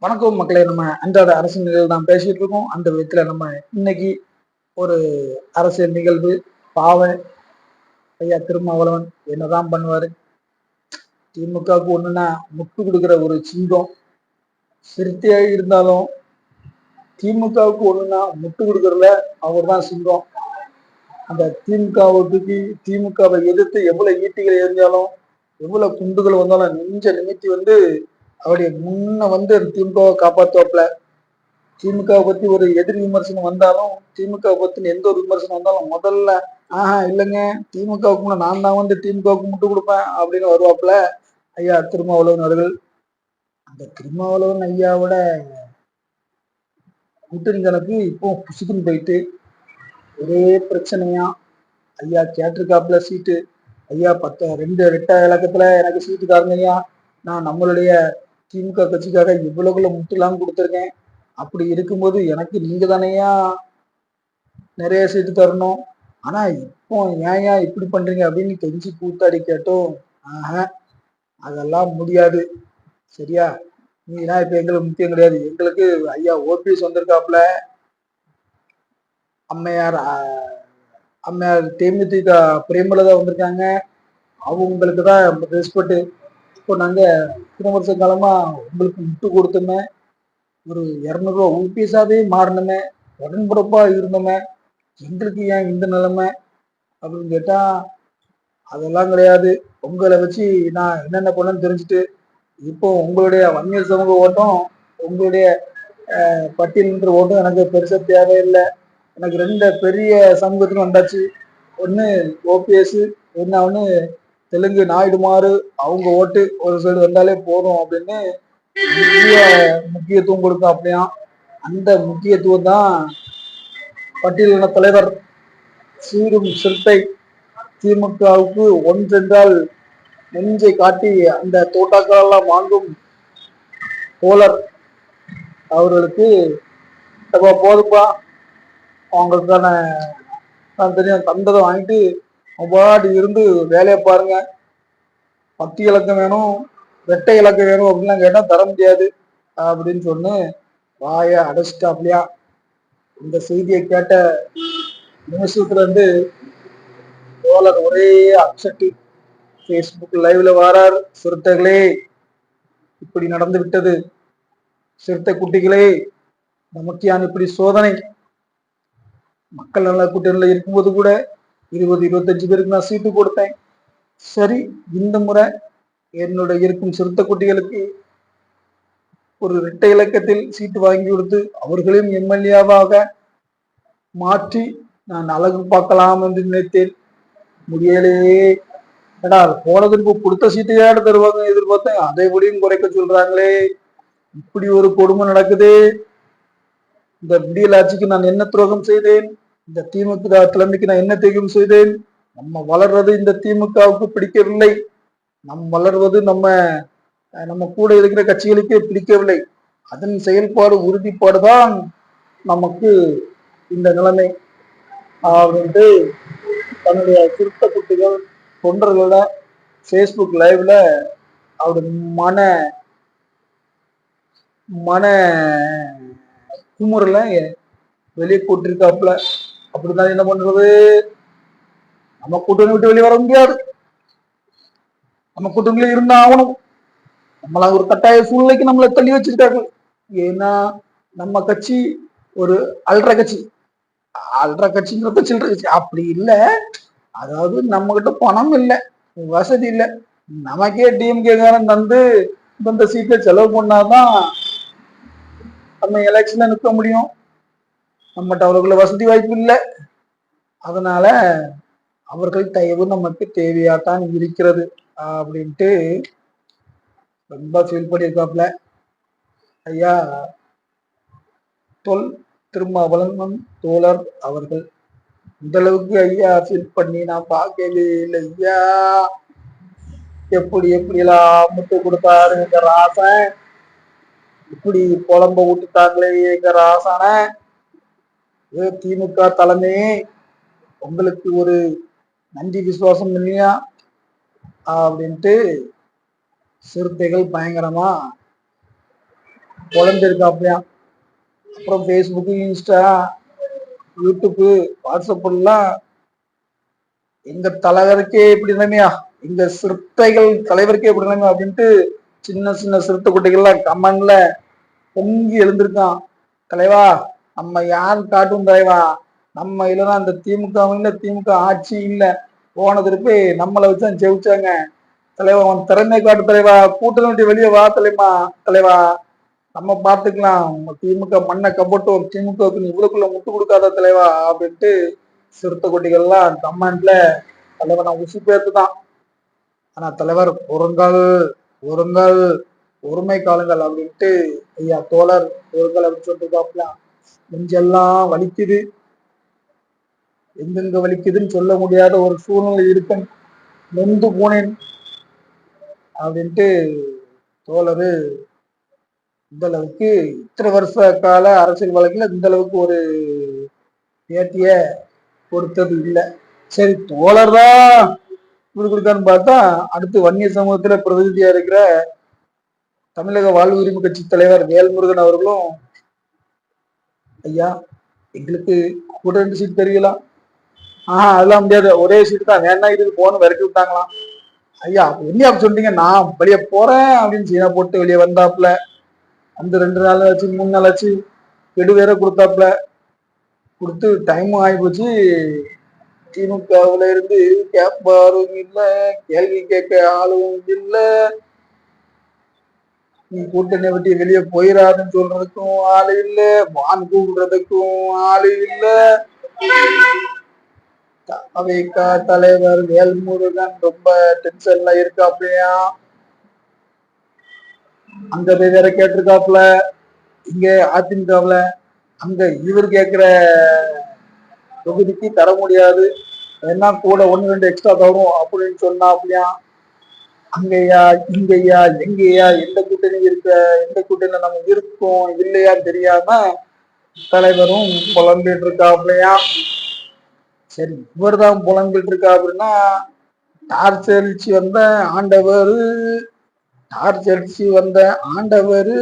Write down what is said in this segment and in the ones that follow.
வணக்கம் மக்களே. நம்ம அன்றாட அரசியல் நிகழ்வு தான் பேசிட்டு இருக்கோம். அந்த விதத்துல நம்ம இன்னைக்கு ஒரு அரசியல் நிகழ்வு. பாவன் ஐயா திருமாவளவன் என்னதான் பண்ணுவாரு? திமுகவுக்கு ஒண்ணுன்னா முட்டு கொடுக்குற ஒரு சிங்கம். சிறுத்தையாக இருந்தாலும் திமுகவுக்கு ஒண்ணுன்னா முட்டு கொடுக்கறதுல அவர் தான் சிங்கம். அந்த திமுகவை எதிர்த்து எவ்வளவு ஈட்டிகள் எரிஞ்சாலும் எவ்வளவு குண்டுகள் வந்தாலும் நெஞ்ச நிமித்தி அவருடைய முன்ன திமுகவை காப்பாத்துவாப்ல. திமுகவை பத்தி ஒரு எதிர் விமர்சனம் வந்தாலும், திமுகவை பத்தி எந்த ஒரு விமர்சனம் வந்தாலும் முதல்ல இல்லைங்க, திமுகவுக்கு நான் தான் திமுகவுக்கு முட்டு கொடுப்பேன் அப்படின்னு வருவாப்புல ஐயா திருமாவளவன் அவர்கள். அந்த திருமாவளவன் ஐயாவோட கூட்டணி கணக்கு இப்போ புசுக்குன்னு போயிட்டு ஒரே பிரச்சனையா. ஐயா கேட்டிருக்காப்புல சீட்டு. ஐயா 2 இலக்கத்துல எனக்கு சீட்டு தாருங்க ஐயா, நான் நம்மளுடைய திமுக கட்சிக்காக இவ்வளவுக்குள்ள முட்டுலாம் கொடுத்துருக்கேன். அப்படி இருக்கும்போது எனக்கு நீங்க தானையா நிறைய சீட்டு தரணும். ஆனா இப்போ ஏன் இப்படி பண்றீங்க அப்படின்னு கெஞ்சி கூத்தாடி கேட்டோம். அதெல்லாம் முடியாது. சரியா? நீனா இப்ப எங்களுக்கு முக்கியம் கிடையாது. எங்களுக்கு ஐயா ஓபிஎஸ் வந்திருக்காப்புல. அம்மையார் தேமுதிக பிரேமலதா வந்திருக்காங்க. அவங்களுக்கு தான் ரெஸ்பெக்ட். இப்போ நாங்க இத்தனை வருஷ காலமா உங்களுக்கு முட்டு கொடுத்தோமே, ஒரு 200 ரூபா ஓபிஎஸாவே மாறினோமே, உடன்படப்பா இருந்தோமே, எங்களுக்கு ஏன் இந்த நிலைமை அப்படின்னு கேட்டா, அதெல்லாம் கிடையாது. உங்களை வச்சு நான் என்னென்ன பண்ணேன்னு தெரிஞ்சுட்டு இப்போ உங்களுடைய வன்னியர் சமூக ஓட்டம், உங்களுடைய பட்டியல் ஓட்டம் எனக்கு பெருசா தேவையில்லை. எனக்கு 2 பெரிய சமூகத்துக்கு வந்தாச்சு. ஒண்ணு ஓபிஎஸ், ஒன்னு தெலுங்கு நாயுடுமாறு, அவங்க ஓட்டு ஒரு சைடு வந்தாலே போதும் அப்படின்னு முக்கியத்துவம் கொடுக்கும். அப்படியா அந்த முக்கியத்துவம் தான் பட்டியலின தலைவர் சீரும் சிறுத்தை திமுகவுக்கு ஒன்றென்றால் நெஞ்சை காட்டி அந்த தோட்டாக்கள் எல்லாம் வாங்கும் தோழர் அவர்களுக்கு போதுப்பா, அவங்களுக்கான நான் தெரியும் தந்ததை வாங்கிட்டு அவ்வாடு இருந்து வேலையை பாருங்க. 10 இலக்கம் வேணும், 2 இலக்கம் வேணும் அப்படின்லாம் கேட்டா தர முடியாது அப்படின்னு சொன்னு வாய அடைச்சிட்டாப்லையா. இந்த செய்தியை கேட்ட நிமிஷத்துல தோழர் ஒரே அப்செட். பேஸ்புக் லைவ்ல வராரு. சிறுத்தைகளே, இப்படி நடந்து விட்டது. சிறுத்தை குட்டிகளே, நமக்கியான் இப்படி சோதனை. மக்கள் நல கூட்டணியில இருக்கும்போது கூட 20-25 பேருக்கு நான் சீட்டு கொடுத்தேன். சரி, இந்த முறை என்னோட இருக்கும் சிறுத்தை குட்டிகளுக்கு ஒரு 2 இலக்கத்தில் சீட்டு வாங்கி கொடுத்து அவர்களையும் எம்எல்ஏவாக மாற்றி நான் அழகு பார்க்கலாம் என்று நினைத்தேன். முடியலையே. ஏடா போனதுக்கு கொடுத்த சீட்டையா தருவாங்க எதிர்பார்த்தேன், அதை விடையும் குறைக்க சொல்றாங்களே. இப்படி ஒரு கொடுமை நடக்குது. இந்த விடியல் ஆட்சிக்கு நான் என்ன துரோகம் செய்தேன்? இந்த திமுக தலைமைக்கு நான் என்ன தியாகம் செய்தேன்? நம்ம வளர்றது இந்த திமுகவுக்கு பிடிக்கவில்லை. நம் வளர்வது நம்ம கூட இருக்கிற கட்சிகளுக்கே பிடிக்கவில்லை. அதன் செயல்பாடு உறுதிப்பாடுதான் நமக்கு இந்த நிலைமை அப்படின்ட்டு தன்னுடைய சிறுத்தை குட்டிகள் தொண்டர்களோட பேஸ்புக் லைவ்ல அவரு மன மன குமுறல வெளியே போட்டிருக்காப்புல. அப்படிதான் என்ன பண்றது? நம்ம கூட்டணி விட்டு வெளியே வர முடியாது. நம்ம கூட்டணியில இருந்தா ஆகணும். நம்மள ஒரு கட்டாய சூழ்நிலைக்கு நம்மளை தள்ளி வச்சிருக்காங்க. ஏன்னா நம்ம கட்சி ஒரு அல்ற கட்சி. அல்ற கட்சிங்கிறப்ப சில்லற கட்சி அப்படி இல்லை. அதாவது நம்ம கிட்ட பணம் இல்லை, வசதி இல்லை. நமக்கே டிஎம்கே காரன் இந்த சீட்டை செலவு பண்ணாதான் நம்ம எலெக்ஷன்ல நிற்க முடியும். நம்மகிட்ட அவர்களுக்குள்ள வசதி வாய்ப்பு இல்லை. அதனால அவர்கள் தயவு நமக்கு தேவையாத்தான் இருக்கிறது அப்படின்ட்டு ரொம்ப ஃபீல் பண்ணியிருக்காப்ல ஐயா திருமாவளவன் தோழர் அவர்கள். இந்த அளவுக்கு ஐயா ஃபீல் பண்ணி நான் பார்க்கவே இல்லை. ஐயா எப்படியெல்லாம் முட்டு கொடுத்தாரு எங்க ராசன், இப்படி புலம்ப விட்டுட்டாங்களே எங்க ராசான. திமுக தலைமை உங்களுக்கு ஒரு நன்றி விசுவாசம் இல்லையா அப்படின்ட்டு சிறுத்தைகள் பயங்கரமா குழந்திருக்காப்லையா. அப்புறம் ஃபேஸ்புக்கு, இன்ஸ்டா, யூடியூப்பு, வாட்ஸ்அப் எல்லாம் எங்க தலைவருக்கே இப்படி நிலைமையா, எங்க சிறுத்தைகள் தலைவருக்கே இப்படி நிலைமையா அப்படின்ட்டு சின்ன சின்ன சிறுத்தை குட்டிகள்லாம் கமெண்ட்ல பொங்கி எழுந்திருக்கான். தலைவா நம்ம யாரு காட்டும் தலைவா, நம்ம இல்லைன்னா அந்த திமுக இல்ல, திமுக ஆட்சி இல்ல, போன திருப்பி நம்மளை வச்சுதான் ஜெயிச்சாங்க. தலைவா அவன் திறமை காட்டு தலைவா, கூட்டணி விட்டு வெளியே வா தலைவா நம்ம பார்த்துக்கலாம், திமுக மண்ணை கப்பட்டும், திமுகவுக்கு இவ்வளவுக்குள்ள முட்டு கொடுக்காத தலைவா அப்படின்ட்டு சிறுத்தை குட்டிகள்லாம் கமெண்ட்ல தலைவர் நான் உசி பேர்த்து தான். ஆனா தலைவர் ஒருங்கள் ஒருங்கள் ஒருமை காலங்கள் அப்படின்ட்டு ஐயா தோழர் ஒருங்கள் அப்படின்னு சொல்லிட்டு நெஞ்செல்லாம் வலிக்குது, எங்கெங்க வலிக்குதுன்னு சொல்ல முடியாத ஒரு சூழ்நிலை இருக்கேன், நொந்து போனேன் அப்படின்ட்டு தோழரு இந்த அளவுக்கு இத்தனை வருஷ கால அரசியல் வழக்குல இந்த அளவுக்கு ஒரு பேட்டிய கொடுத்தது இல்லை. சரி தோழர் தான் இப்படி கொடுத்தான்னு பார்த்தா அடுத்து வன்னிய சமூகத்துல பிரதிநிதியா இருக்கிற தமிழக வாழ்வு உரிமை கட்சி தலைவர் வேல்முருகன் அவர்களும் ஐயா எங்களுக்கு கூட 2 சீட் தெரியலாம், அதெல்லாம் முடியாது, ஒரே சீட்டு தான் வேணா இதுக்கு போகணும் விரட்டி விட்டாங்களாம். ஐயா என்ன அப்படி சொன்னீங்க, நான் வெளியே போறேன் அப்படின்னு சீனா போட்டு வெளியே வந்தாப்புல, அந்த 2 நாள் ஆச்சு 3 நாள் ஆச்சு, கெடு வேற கொடுத்தாப்புல, கொடுத்து டைம் ஆகி போச்சு. திமுகவுல இருந்து கேட்பாரும் இல்ல, கேள்வி கேட்க ஆளும் இல்ல, நீ கூட்டணி விட்டு வெளியே போயிடாதுன்னு சொல்றதுக்கும் ஆளு இல்ல, வான் கூப்பிடுறதுக்கும் ஆளு இல்ல. அவைக்கா தலைவர் வேல்முருகன் ரொம்ப டென்ஷன்ல இருக்காப்லையா, அங்க போய் வேற கேட்டிருக்காப்புல, இங்க அதிமுகவுல அங்க இவர் கேட்கிற தொகுதிக்கு தர முடியாது, ஏன்னா கூட 1-2 எக்ஸ்ட்ரா தரும் அப்படின்னு சொன்னாப்லையா. அங்கய்யா இங்கய்யா எங்கய்யா எந்த கூட்டணி இருக்க, எந்த கூட்டணியில நம்ம இருக்கோம் இல்லையான்னு தெரியாம தலைவரும் புலம்பிட்டு இருக்காப்லையா. சரி இவர் தான் புலம்பிட்டு இருக்கா அப்படின்னா டார்ச்சரிச்சு வந்த ஆண்டவர், டார்ச்சரிச்சு வந்த ஆண்டவர்,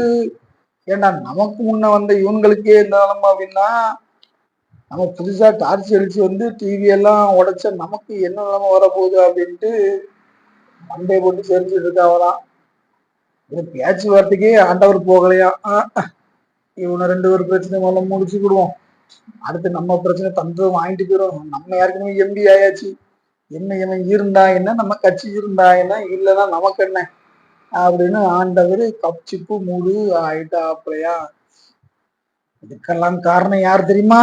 ஏன்னா நமக்கு முன்ன வந்த இவங்களுக்கே இருந்தாலும் அப்படின்னா நம்ம புதுசா டார்ச் அடிச்சு வந்து டிவி எல்லாம் உடைச்ச நமக்கு என்ன நிலைமை வரப்போகுது அப்படின்ட்டு மண்டை போட்டு தெரிஞ்சுட்டு இருக்காவலாம். இது பேச்சுவார்த்தைக்கே ஆண்டவர் போகலையா, இவனை 2 பேர் பிரச்சனை முதல்ல முடிச்சுக்கிடுவோம், அடுத்து நம்ம பிரச்சனை தந்தது வாங்கிட்டு போயிடும், நம்ம ஏற்கனவே எம்பி ஆயாச்சு, என்ன இவன் இருந்தா என்ன, நம்ம கட்சி இருந்தா என்ன, இல்லைன்னா நமக்கு என்ன அப்படின்னு ஆண்டவர் கப்சிப்பு முழு ஆயிட்டாப்லையா. இதுக்கெல்லாம் காரணம் யார் தெரியுமா,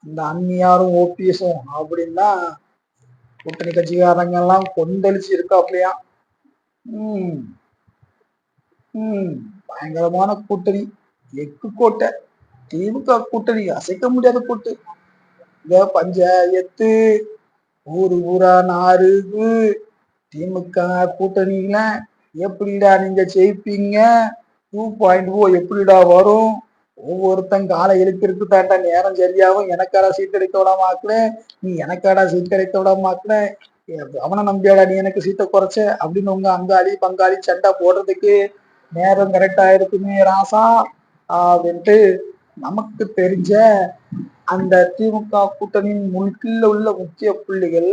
இந்த அந்நியாரும் ஓபிஎஸும் அப்படின்னா கூட்டணி கட்சிக்காரங்க எல்லாம் கொந்தளிச்சு இருக்காப்லையா. பயங்கரமான கூட்டணி, எக்கு கோட்டை, திமுக கூட்டணி அசைக்க முடியாத கூட்டு, இந்த பஞ்சாயத்து ஊரு ஊரா நாறு, திமுக கூட்டணியில எப்படிடா நீங்க ஜெயிப்பீங்க, 2.0 எப்படிடா வரும், ஒவ்வொருத்தன் காலை எழுப்பிருக்கு தாண்டா நேரம் சரியாகும், எனக்காடா சீட் கிடைக்க விடாமாக்குன, நீ எனக்காடா சீட் கிடைக்க விடாமாக்குன, அவனை நம்பியாடா நீ எனக்கு சீட்டை குறைச்ச அப்படின்னு உங்க அங்காளி பங்காளி சண்டை போடுறதுக்கு நேரம் கரெக்டா இருக்குமே ராசா அப்படின்ட்டு நமக்கு தெரிஞ்ச அந்த திமுக கூட்டணியின் முன்கீழ உள்ள முக்கிய புள்ளிகள்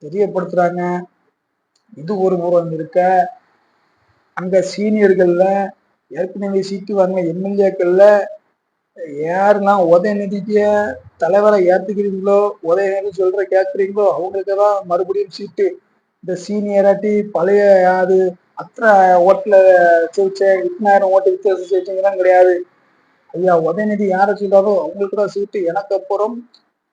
தெரியப்படுத்துறாங்க. இது ஒரு புறம் இருக்க, அங்க சீனியர்கள்ல ஏற்கனவே சீட்டு வாங்க எம்எல்ஏக்கள்ல யாருலாம் உதயநிதிக்கு தலைவரை ஏத்துக்கிறீங்களோ, உதயநிதி சொல்ற கேட்குறீங்களோ அவங்களுக்குதான் மறுபடியும் சீட்டு. இந்த சீனியராட்டி பழைய அது அத்தனை ஓட்டுல ஜெயிச்சேன் 8,000 ஓட்டு வித்தியாசம் ஜெயிச்சவங்கதான் கிடையாது. ஐயா உதயநிதி யாரை சொல்றாரோ அவங்களுக்கு தான் சீட்டு, எனக்கு அப்புறம்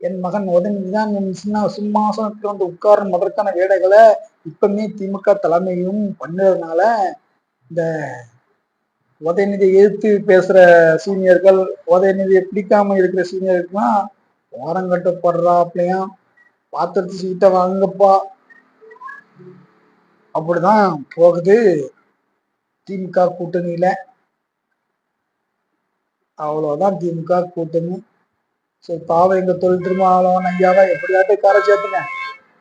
என் மகன் உதயநிதி தான் என் சிம்மாசனத்துல வந்து உட்காரும் அதற்கான வேலைகளை இப்பவுமே திமுக தலைமையும் பண்ணதுனால இந்த உதயநிதியை எதிர்த்து பேசுற சீனியர்கள், உதயநிதியை பிடிக்காம இருக்கிற சீனியர்களுக்குலாம் ஓரங்கட்டப்படுறாப்லையும், பாத்திரத்து சீட்டை வாங்கப்பா அப்படிதான் போகுது திமுக கூட்டணியில. அவ்வளவுதான் திமுக கூட்டணி. சரி பாவம் எங்க தொழில் திருமாவளவன் ஐயாவை எப்படியாட்டு கார சேர்த்துங்க.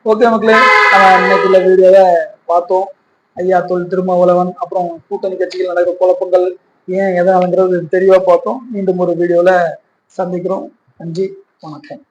ஓகே மக்களே, நம்ம இன்னைக்குள்ள வீடியோவை பார்த்தோம். ஐயா தொல் திருமாவளவன் அப்புறம் கூட்டணி கட்சிகள் நடக்கிற குழப்பங்கள் ஏன் எதனாலங்கிறது தெளிவா பார்த்தோம். மீண்டும் ஒரு வீடியோல சந்திக்கிறோம். நன்றி, வணக்கம்.